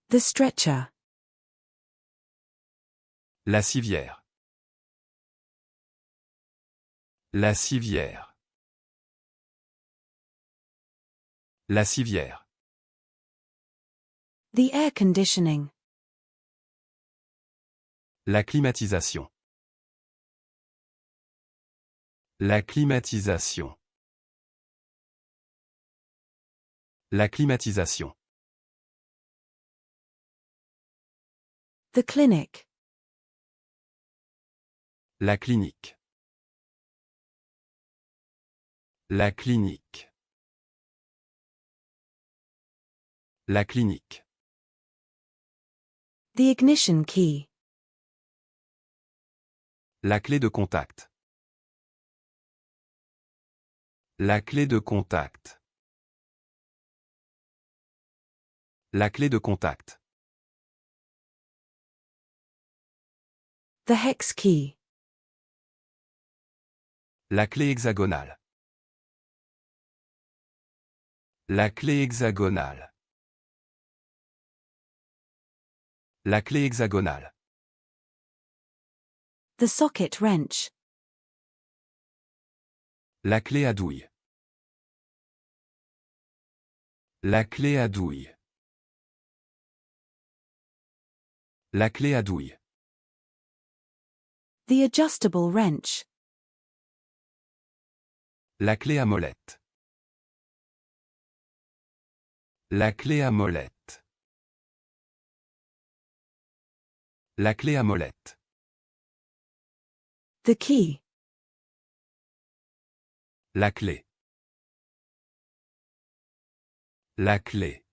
The stretcher. La civière. La civière. La civière. The air conditioning. La climatisation. La climatisation. La climatisation. The clinic. La clinique. La clinique. La clinique. The ignition key. La clé de contact. La clé de contact. La clé de contact. The hex key. La clé hexagonale. La clé hexagonale. La clé hexagonale. The socket wrench. La clé à douille. La clé à douille. La clé à douille. The adjustable wrench. La clé à molette. La clé à molette. La clé à molette. The key. La clé. La clé.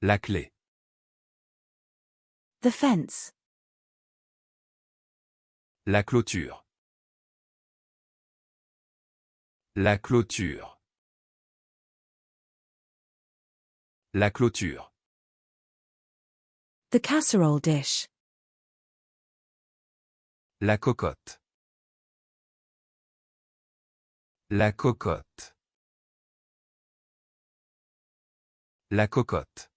La clé. The fence. La clôture. La clôture. La clôture. The casserole dish. La cocotte. La cocotte. La cocotte.